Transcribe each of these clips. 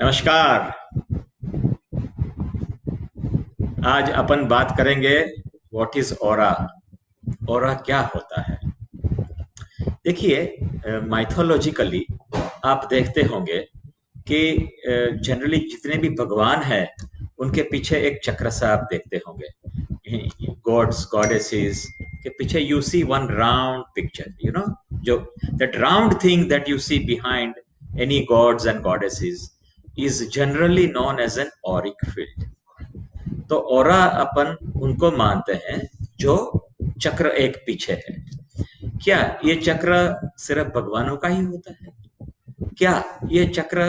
नमस्कार। आज अपन बात करेंगे व्हाट इज ऑरा। ऑरा क्या होता है? देखिए, माइथोलॉजिकली आप देखते होंगे कि जनरली जितने भी भगवान हैं उनके पीछे एक चक्र सा आप देखते होंगे। गॉड्स गॉडेसेस के पीछे you see one round picture, जो that round thing that you see behind any gods and goddesses is generally known as an auric field. तो ओरा अपन उनको मानते हैं जो चक्र एक पीछे है। क्या ये चक्र सिर्फ भगवानों का ही होता है? क्या ये चक्र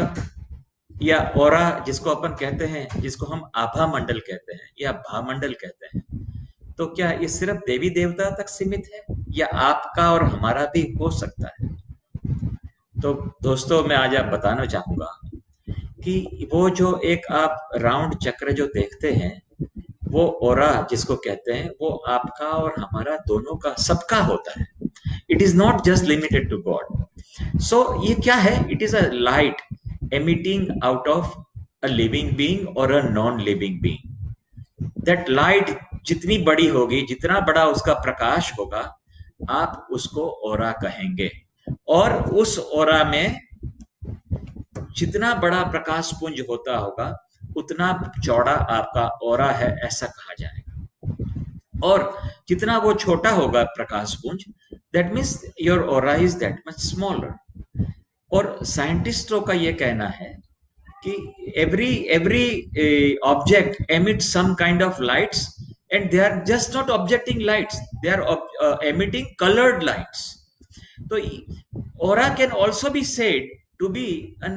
या ओरा जिसको अपन कहते हैं, जिसको हम आभा मंडल कहते हैं या भामंडल कहते हैं, तो क्या ये सिर्फ देवी देवता तक सीमित है या आपका और हमारा भी हो सकता है? तो दोस्तों, मैं आज आप बताना चाहूंगा कि वो जो एक आप राउंड चक्र जो देखते हैं, वो ओरा जिसको कहते हैं, वो आपका और हमारा दोनों का, सबका होता है। It is not just limited to God. So ये क्या है? It is a light emitting out of a living being or a non living being. That light जितनी बड़ी होगी, जितना बड़ा उसका प्रकाश होगा, आप उसको ओरा कहेंगे। और उस ओरा में जितना बड़ा प्रकाश पुंज होता होगा, उतना चौड़ा आपका ओरा है, ऐसा कहा जाएगा। और जितना वो छोटा होगा प्रकाश पुंज, that means your aura is that much smaller. और साइंटिस्टों का ये कहना है कि every object emits some kind of lights, and they are just not objecting lights, they are emitting colored lights. So aura can also be said to be an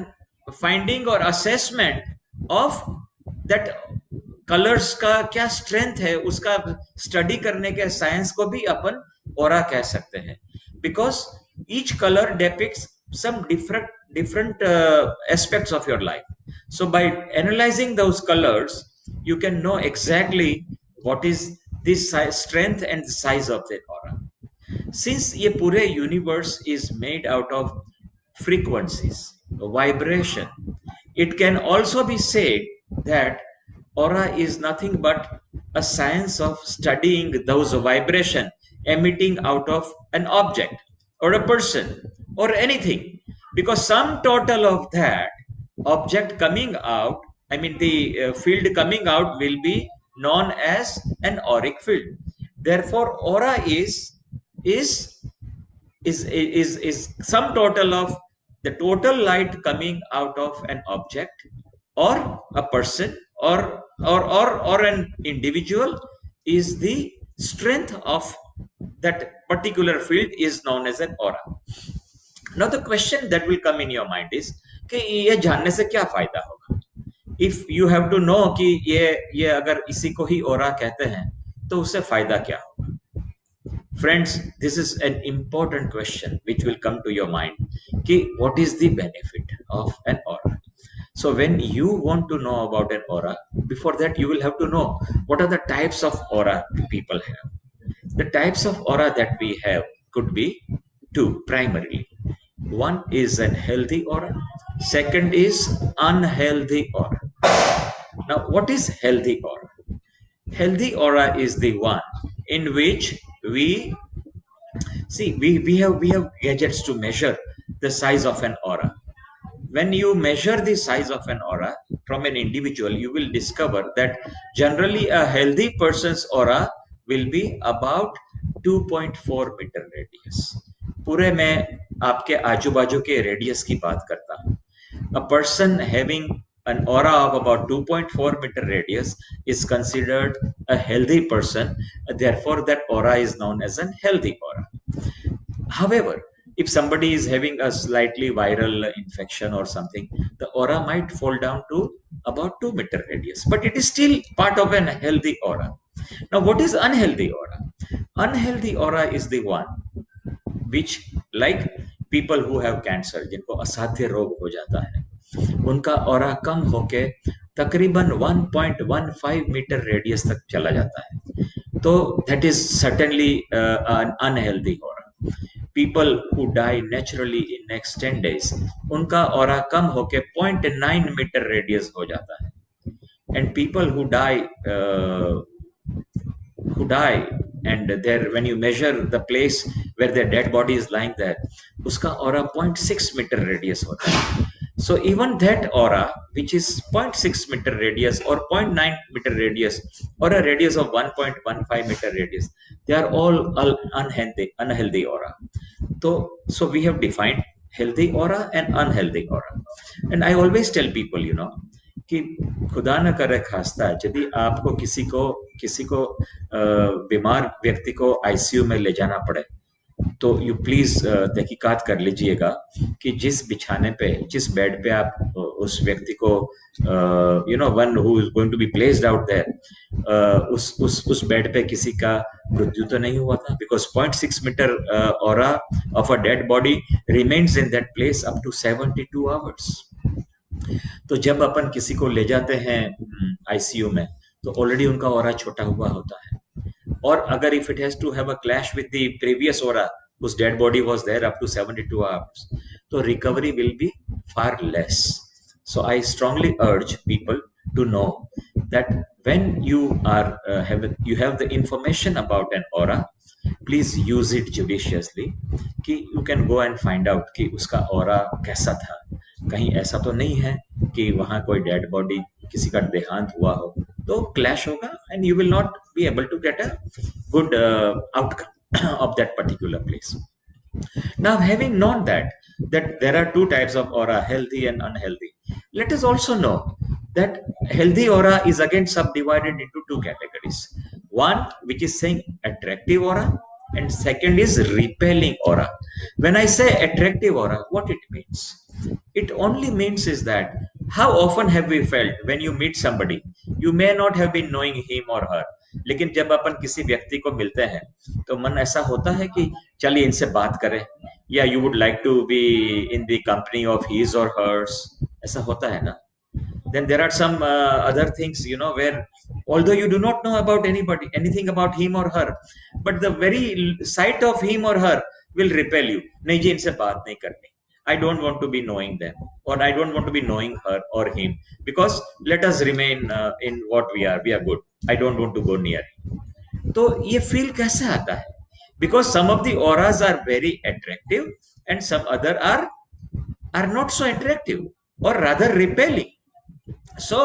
finding or assessment of that colours का क्या strength है, उसका study करने के science को भी अपन ओरा कह सकते हैं। Because each colour depicts some different aspects of your life. So by analyzing those colors, you can know exactly what is this strength and the size of the aura. Since ये पूरे universe is made out of frequencies, vibration, it can also be said that aura is nothing but a science of studying those vibration emitting out of an object or a person or anything, because sum total of that object coming out, I mean the field coming out, will be known as an auric field. Therefore aura is is sum total of the total light coming out of an object or a person or an individual, is the strength of that particular field is known as an aura. Now the question that will come in your mind is कि ये जानने से क्या फायदा होगा? If you have to know कि ये अगर इसी को ही ओरा कहते हैं, तो उससे फायदा क्या होगा? Friends, this is an important question which will come to your mind कि what is the benefit of an aura? So when you want to know about an aura, before that you will have to know what are the types of aura people have. The types of aura that we have could be two primarily. One is an healthy aura, second is unhealthy aura. Now what is healthy aura? Healthy aura is the one in which we see we have gadgets to measure the size of an aura. When you measure the size of an aura from an individual, you will discover that generally a healthy person's aura will be about 2.4 meter radius. पूरे मैं आपके आजू बाजू के radius की बात करता हूँ। A person having an aura of about 2.4 meter radius is considered a healthy person. Therefore that aura is known as a healthy aura. However, if somebody is having a slightly viral infection or something, the aura might fall down to about 2 meter radius, but it is still part of an healthy aura. Now what is unhealthy aura? Unhealthy aura is the one which, like people who have cancer, जिनको असाध्य रोग हो जाता है, उनका aura कम होके तकरीबन 1.15 metre radius तक चला जाता है, तो that is certainly unhealthy aura. people who die naturally in next 10 days, उनका ऑरा कम होके 0.9 मीटर रेडियस हो जाता है. And people who die and there when you measure the place where their dead body is lying there, uska aura 0.6 meter radius hota hai. So even that aura which is 0.6 meter radius or 0.9 meter radius or a radius of 1.15 meter radius, they are all unhealthy aura. So we have defined healthy aura and unhealthy aura. And I always tell people, कि खुदा न करे खास्ता यदि आपको किसी को बीमार व्यक्ति को आईसीयू में ले जाना पड़े, तो यू प्लीज तहकीकात कर लीजिएगा कि जिस बिछाने पे, जिस बेड पे आप उस व्यक्ति को one who is going to be placed out there, उस बेड पे किसी का मृत्यु तो नहीं हुआ था, because 0.6 metre aura of a dead body remains in that place up to 72 hours. तो जब अपन किसी को ले जाते हैं आईसीयू में, तो ऑलरेडी उनका ऑरा छोटा हुआ होता है. और अगर if it has to have a clash with the previous aura whose dead body was there up to 72 hours, so recovery will be far less. So I strongly urge people to know that when you have the information about an aura, please use it judiciously. कि you can go and find out कि उसका aura कैसा था. कहीं ऐसा तो नहीं है कि वहां कोई डेड बॉडी, किसी का देहांत हुआ हो, तो क्लैश होगा and you will not be able to get a good outcome of that particular place. Now, having known that there are two types of aura, healthy and unhealthy, let us also know that healthy aura is again subdivided into two categories. One which is saying attractive aura, and second is repelling aura. When I say attractive aura, what it means? It only means is that how often have we felt when you meet somebody, you may not have been knowing him or her, लेकिन जब अपन किसी व्यक्ति को मिलते हैं तो मन ऐसा होता है कि चलिए इनसे बात करें, या you would like to be in the company of his or hers, ऐसा होता है ना. Then there are some other things, where although you do not know about anything about him or her, but the very sight of him or her will repel you. नहीं जी, इनसे बात नहीं करनी. I don't want to be knowing them, or I don't want to be knowing her or him, because let us remain in what we are. We are good. I don't want to go near. तो ये feel कैसे आता है? Because some of the auras are very attractive and some other are not so attractive, or rather repelling. So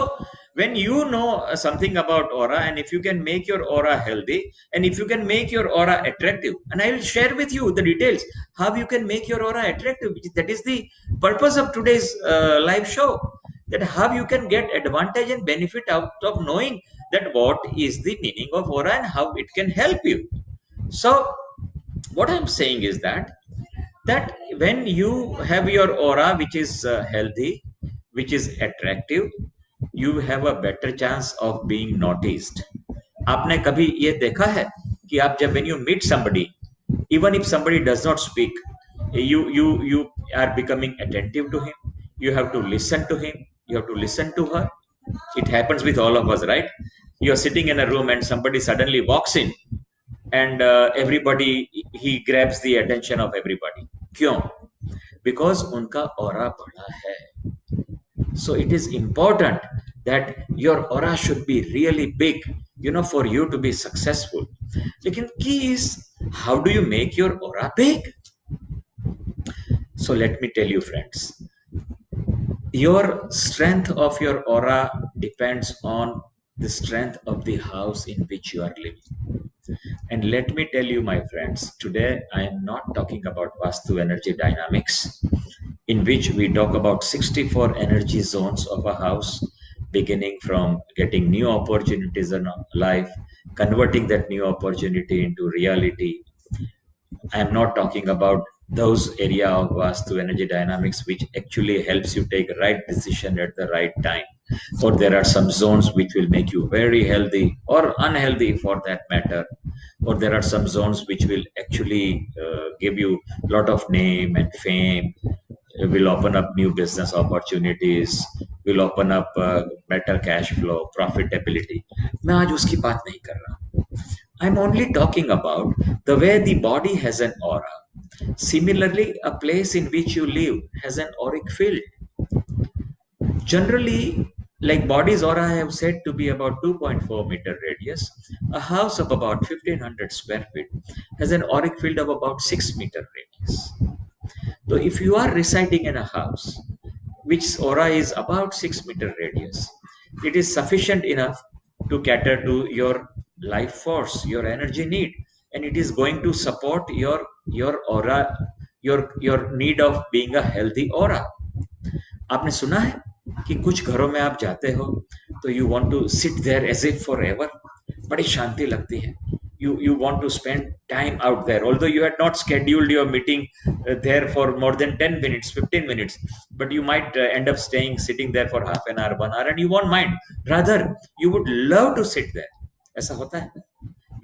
when you know something about aura, and if you can make your aura healthy, and if you can make your aura attractive, and I will share with you the details how you can make your aura attractive. That is the purpose of today's live show, that how you can get advantage and benefit out of knowing that what is the meaning of aura and how it can help you. So what I'm saying is that when you have your aura which is healthy, which is attractive, you have a better chance of being noticed. आपने कभी ये देखा है कि आप जब when you meet somebody, even if somebody does not speak, you are becoming attentive to him. You have to listen to him. You have to listen to her. It happens with all of us, right? You are sitting in a room and somebody suddenly walks in, and everybody, he grabs the attention of everybody. क्यों? Because उनका aura बड़ा है. So it is important that your aura should be really big, for you to be successful. Lekin key is, how do you make your aura big? So let me tell you, friends, your strength of your aura depends on the strength of the house in which you are living. And let me tell you, my friends, today I am not talking about Vastu energy dynamics, in which we talk about 64 energy zones of a house, beginning from getting new opportunities in life, converting that new opportunity into reality. I am not talking about those area of Vastu energy dynamics which actually helps you take right decision at the right time. Or there are some zones which will make you very healthy or unhealthy for that matter. Or there are some zones which will actually give you a lot of name and fame, will open up new business opportunities, will open up better cash flow, profitability. मैं आज उसकी बात नहीं कर रहा. I'm only talking about the way the body has an aura. Similarly, a place in which you live has an auric field. Generally, like body's aura, I have said to be about 2.4-meter radius. A house of about 1500 square feet has an auric field of about 6-meter radius. So, if you are residing in a house which aura is about 6-meter radius, it is sufficient enough to cater to your life force, your energy need, and it is going to support your aura, your need of being a healthy aura. आपने सुना है कि कुछ घरों में आप जाते हो तो you want to sit there as if forever, बड़ी शांति लगती है. You want to spend time out there, although you had not scheduled your meeting there for more than 10 minutes, 15 minutes, but you might end up sitting there for half an hour, 1 hour, and you won't mind. Rather, you would love to sit there. ऐसा होता है.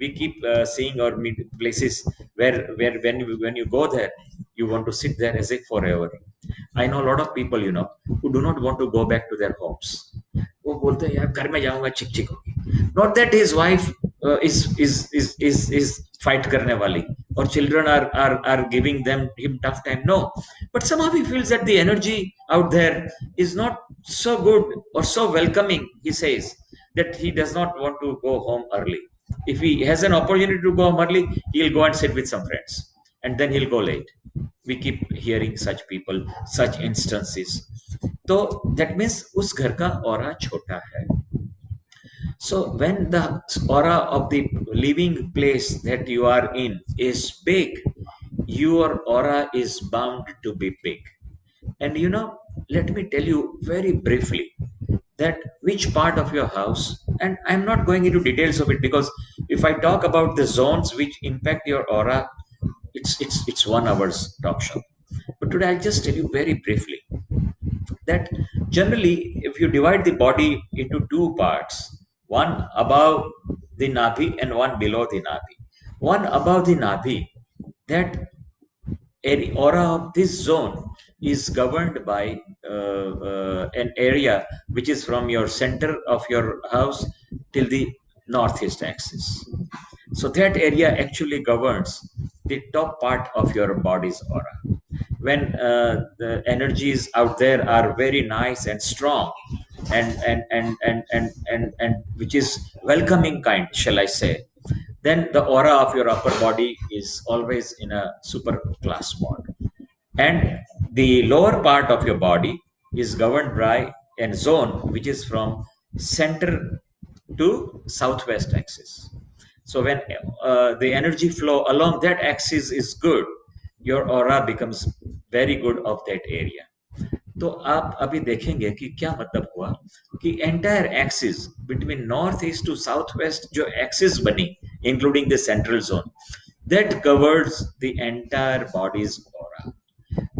We keep seeing or meet places where when you go there, you want to sit there as if forever. I know a lot of people, who do not want to go back to their homes. वो बोलते हैं यार घर में जाऊंगा चिक चिक होगी. Not that his wife is fight करने वाली or children are giving him tough time. No, but somehow he feels that the energy out there is not so good or so welcoming. He says that he does not want to go home early. If he has an opportunity to go home early, he'll go and sit with some friends, and then he'll go late. We keep hearing such people, such instances. तो that means उस घर का aura छोटा है. So when the aura of the living place that you are in is big, your aura is bound to be big. And let me tell you very briefly that which part of your house, and I'm not going into details of it, because if I talk about the zones which impact your aura, it's 1 hour's talk show. But today I'll just tell you very briefly that generally, if you divide the body into two parts, one above the nabi and one below the nabi, one above the nabi, that aura of this zone is governed by an area which is from your center of your house till the northeast axis. So that area actually governs the top part of your body's aura. When the energies out there are very nice and strong, and which is welcoming kind, shall I say, then the aura of your upper body is always in a super class mode, and the lower part of your body is governed by a zone which is from center to southwest axis. So when the energy flow along that axis is good, your aura becomes very good of that area. तो आप अभी देखेंगे कि क्या मतलब हुआ कि entire axis between north east to south west जो एक्सिस बनी, including the central zone, that covers the entire body's aura.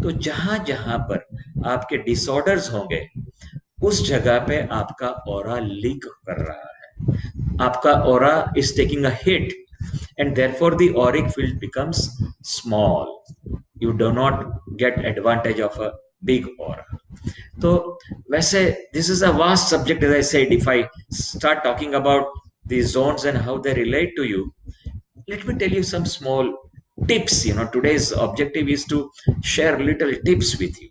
तो जहां जहां पर आपके डिसऑर्डर्स होंगे उस जगह पे आपका ऑरा लीक कर रहा है, आपका aura is taking a hit, and therefore the auric field becomes small. You do not get advantage of a big aura. So वैसे this is a vast subject, as I said. If I start talking about these zones and how they relate to you, let me tell you some small tips. Today's objective is to share little tips with you,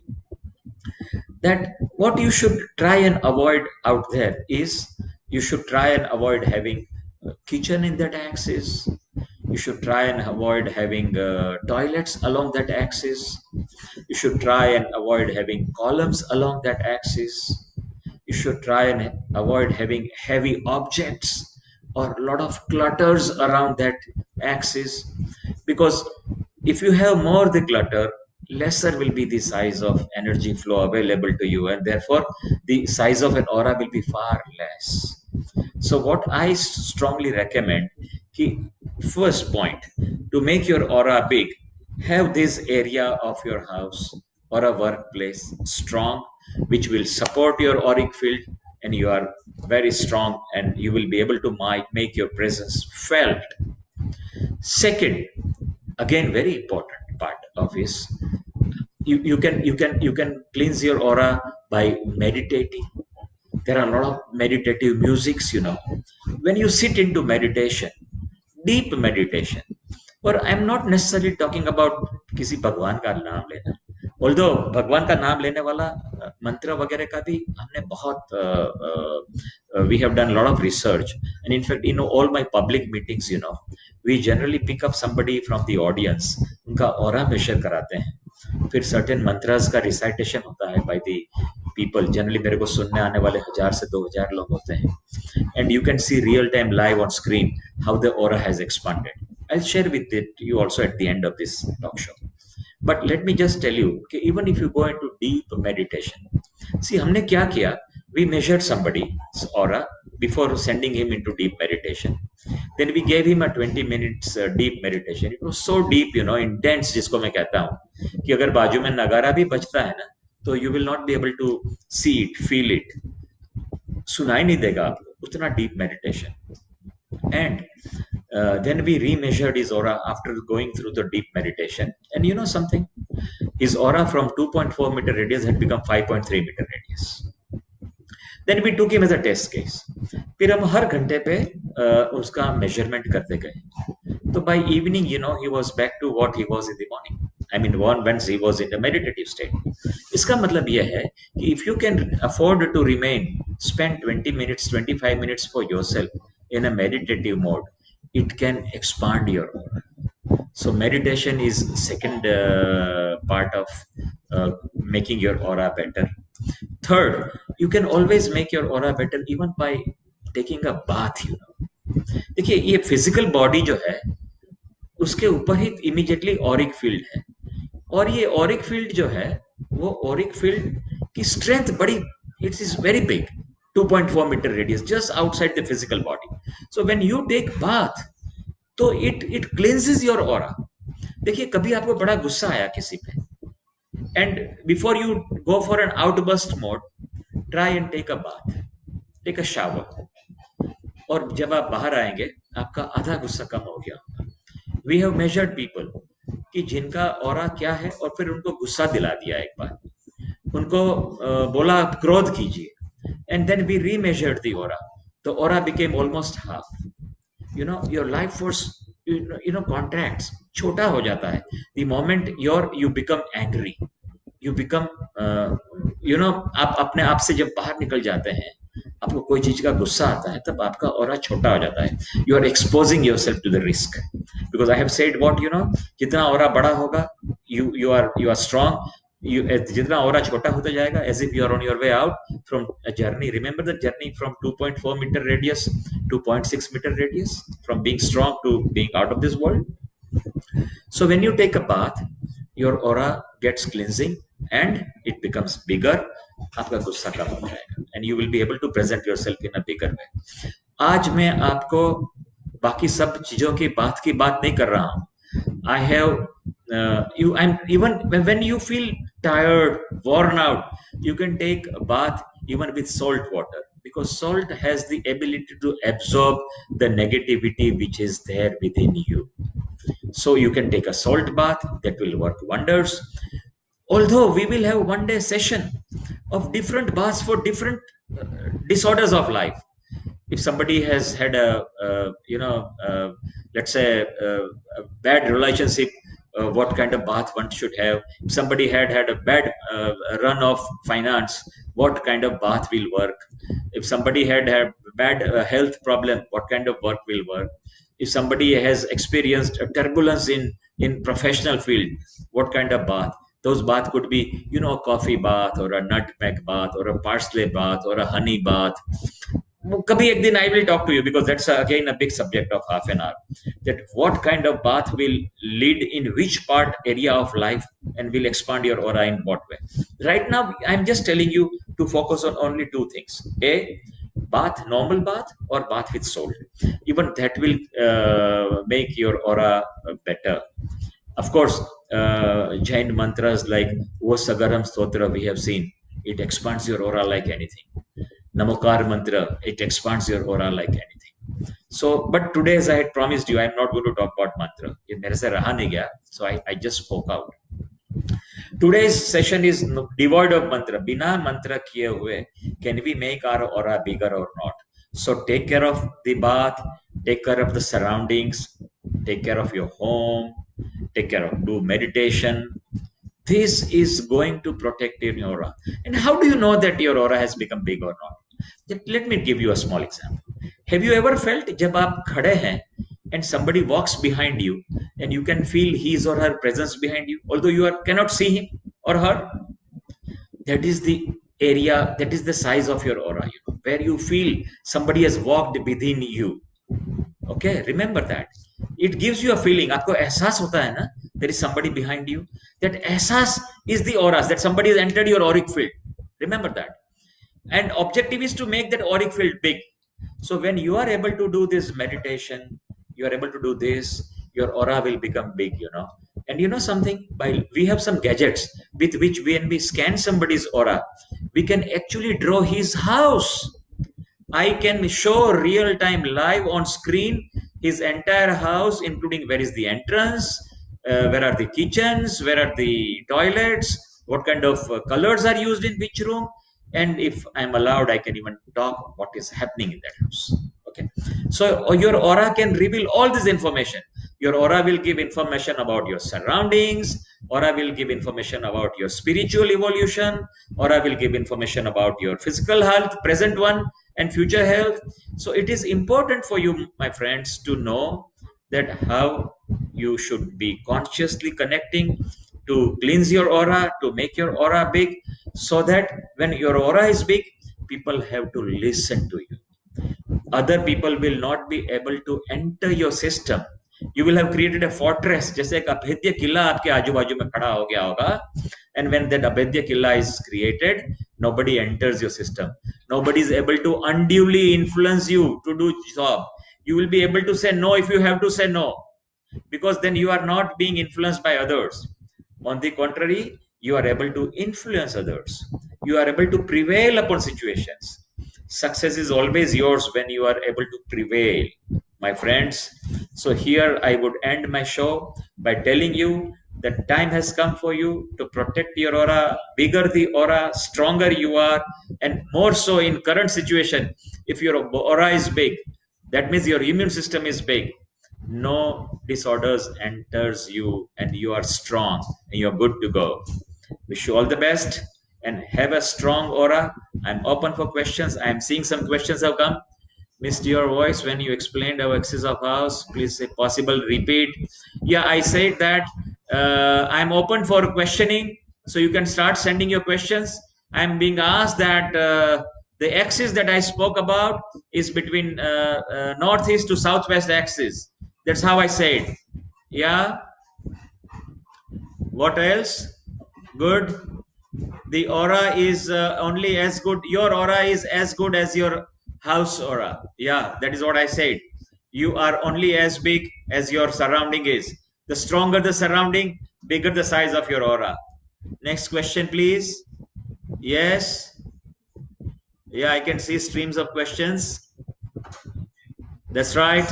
that what you should try and avoid out there is, you should try and avoid having a kitchen in that axis. You should try and avoid having toilets along that axis. You should try and avoid having columns along that axis. You should try and avoid having heavy objects or a lot of clutters around that axis, because if you have more the clutter, lesser will be the size of energy flow available to you, and therefore the size of an aura will be far less. So what I strongly recommend, ki first point, to make your aura big, have this area of your house or a workplace strong, which will support your auric field, and you are very strong and you will be able to make your presence felt. Second, again very important part of is, you can cleanse your aura by meditating. There are a lot of meditative musics. When you sit into meditation, deep meditation, और I am not necessarily talking about किसी भगवान का नाम लेना, although भगवान का नाम लेने वाला मंत्र वगैरह का भी हमने बहुत we have done lot of research, and in fact in all my public meetings we generally pick up somebody from the audience, उनका ऑरा मेजर कराते हैं, फिर सर्टेन मंत्रास का रिसाइटेशन होता है बाय द पीपल, जनरली मेरे को सुनने आने वाले 1000 से 2000 लोग होते हैं, and you can see real time live on screen how the aura has expanded. I'll share with it you also at the end of this talk show. But let me just tell you कि even if you go into deep meditation, see हमने क्या किया, we measured somebody's aura before sending him into deep meditation. Then we gave him a 20 minutes deep meditation. It was so deep, intense, जिसको मैं कहता हूँ कि अगर बाजू में नगारा भी बजता है ना, तो you will not be able to see it, feel it, सुनाई नहीं देगा आपको, उतना deep meditation. And then we remeasured his aura after going through the deep meditation. And you know something? His aura from 2.4 meter radius had become 5.3 meter radius. Then we took him as a test case. फिर हम हर घंटे पे उसका measurement करते गए. तो by evening, he was back to what he was in the morning. I mean, once he was in the meditative state. इसका मतलब यह है कि if you can afford to spend 20 minutes, 25 minutes for yourself in a meditative mode, it can expand your aura. So meditation is second part of making your aura better. Third, you can always make your aura better even by taking a bath. देखिए ये physical body जो है उसके ऊपर ही immediately Auric field है, और ये Auric field जो है वो ऑरिक फील्ड की स्ट्रेंथ बड़ी, it is very big, 2.4 metre radius just outside the physical body. So when you take bath, तो इट क्लींसेस योर ऑरा. देखिए कभी आपको बड़ा गुस्सा आया किसी पे, and before you go for an outburst mode, try and take a bath, take a shower, और जब आप बाहर आएंगे आपका आधा गुस्सा कम हो गया होगा. वी हैव मेजर्ड पीपल कि जिनका ऑरा क्या है, और फिर उनको गुस्सा दिला दिया एक बार, उनको बोला आप क्रोध कीजिए, and then we remeasured the aura. The aura became almost half. Your life force contracts, छोटा हो जाता है the moment you become angry, you become आप अपने आप से जब बाहर निकल जाते हैं, आपको कोई चीज का गुस्सा आता है, तब आपका ऑरा छोटा हो जाता है. You are exposing yourself to the risk, because I have said what जितना ऑरा बड़ा होगा, यू आर स्ट्रांग. जितना ऑरा छोटा होता जाएगा, as if you are on your way out from a journey. Remember the journey from 2.4 metre radius, 2.6 metre radius, from being strong to being out of this world. So when you take a bath, your aura gets cleansing and it becomes bigger. आपका गुस्सा कम हो जाएगा and you will be able to present yourself in a bigger way. आज मैं आपको बाकी सब चीजों की बात नहीं कर रहा हूँ. I have I'm even when you feel tired, worn out, you can take a bath even with salt water, because salt has the ability to absorb the negativity which is there within you. So you can take a salt bath, that will work wonders. Although we will have one day session of different baths for different disorders of life. If somebody has had let's say a bad relationship, what kind of bath one should have. If somebody had a bad run of finance, what kind of bath will work. If somebody had bad health problem, what kind of work will work. If somebody has experienced a turbulence in professional field, what kind of bath. Those bath could be a coffee bath or a nutmeg bath or a parsley bath or a honey bath. Kabhi ek din I will talk to you, because that's again a big subject of half an hour, that what kind of bath will lead in which part area of life and will expand your aura in what way. Right now I'm just telling you to focus on only two things: a bath, normal bath, or bath with salt. Even that will make your aura better. Of course, Jain mantras like Vosagaram Stotra we have seen, it expands your aura like anything. Namokar mantra, it expands your aura like anything. So, but today, as I had promised you, I'm not going to talk about mantra. ये मेरे से रहा नहीं गया, so I just spoke out. Today's session is devoid of mantra. बिना mantra किए हुए, can we make our aura bigger or not? So take care of the bath, take care of the surroundings, take care of your home, take care of, do meditation. This is going to protect your aura. And how do you know that your aura has become big or not? Let me give you a small example. Have you ever felt जब आप खड़े हैं and somebody walks behind you and you can feel his or her presence behind you, although you cannot see him or her? That is the area, that is the size of your aura, where you feel somebody has walked within you. Okay, remember that. It gives you a feeling. आपको एहसास होता है ना, there is somebody behind you. That एहसास is the auras, that somebody has entered your auric field. Remember that. And objective is to make that auric field big. So when you are able to do this meditation, you are able to do this, your aura will become big, And you know something, while we have some gadgets with which when we scan somebody's aura, we can actually draw his house. I can show real time live on screen his entire house, including where is the entrance, where are the kitchens, where are the toilets, what kind of colors are used in which room, and if I'm allowed, I can even talk what is happening in that house. Okay, so your aura can reveal all this information. Your aura will give information about your surroundings. Aura will give information about your spiritual evolution. Aura will give information about your physical health, present one, and future health. So it is important for you, my friends, to know that how you should be consciously connecting to cleanse your aura, to make your aura big, so that when your aura is big, people have to listen to you. Other people will not be able to enter your system. You will have created a fortress, जैसे एक अभेद्य किला आपके आजू बाजू में खड़ा हो गया होगा. And when that अभेद्य किला is created, nobody enters your system. Nobody is able to unduly influence you to do job. You will be able to say no if you have to say no, because then you are not being influenced by others. On the contrary, you are able to influence others. You are able to prevail upon situations. Success is always yours when you are able to prevail, my friends. So here I would end my show by telling you that time has come for you to protect your aura. Bigger the aura, stronger you are, and more so in current situation. If your aura is big, that means your immune system is big. No disorders enters you, and you are strong and you're good to go. Wish you all the best and have a strong aura. I'm open for questions. I'm seeing some questions have come. Missed your voice when you explained our axis of house. Please, if possible, repeat. Yeah, I said that I'm open for questioning, so you can start sending your questions. I'm being asked that the axis that I spoke about is between northeast to southwest axis. That's how I said. Yeah. What else? Good. The aura is only as good. Your aura is as good as your house aura. Yeah, that is what I said. You are only as big as your surrounding is. The stronger the surrounding, bigger the size of your aura. Next question, please. Yes. Yeah, I can see streams of questions. That's right.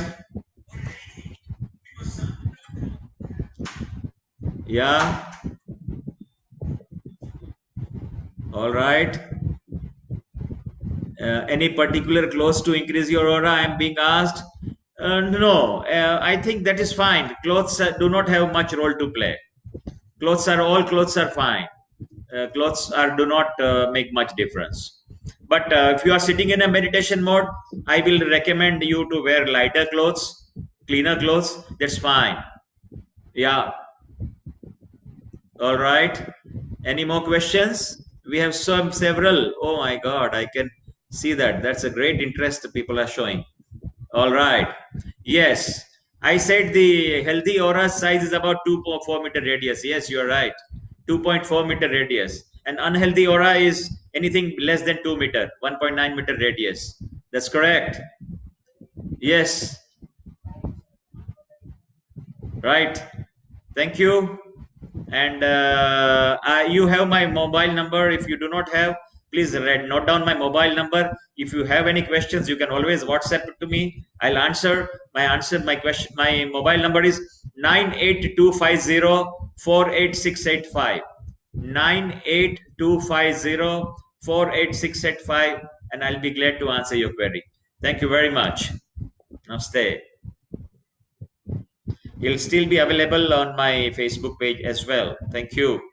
Yeah. All right. Any particular clothes to increase your aura? I am being asked. No, I think that is fine. Clothes do not have much role to play. All clothes are fine. Clothes are do not make much difference. But if you are sitting in a meditation mode, I will recommend you to wear lighter clothes, cleaner clothes. That's fine. Yeah. All right. Any more questions? We have several. Oh my God, I can see that. That's a great interest people are showing. All right. Yes. I said the healthy aura size is about 2.4 meter radius. Yes, you are right. 2.4 meter radius. And unhealthy aura is anything less than 2 meter, 1.9 meter radius. That's correct. Yes. Right. Thank you. And you have my mobile number. If you do not have, please note down my mobile number. If you have any questions, you can always WhatsApp it to me. I'll answer. My question. My mobile number is 98250 98250 and I'll be glad to answer your query. Thank you very much. Namaste. He'll still be available on my Facebook page as well. Thank you.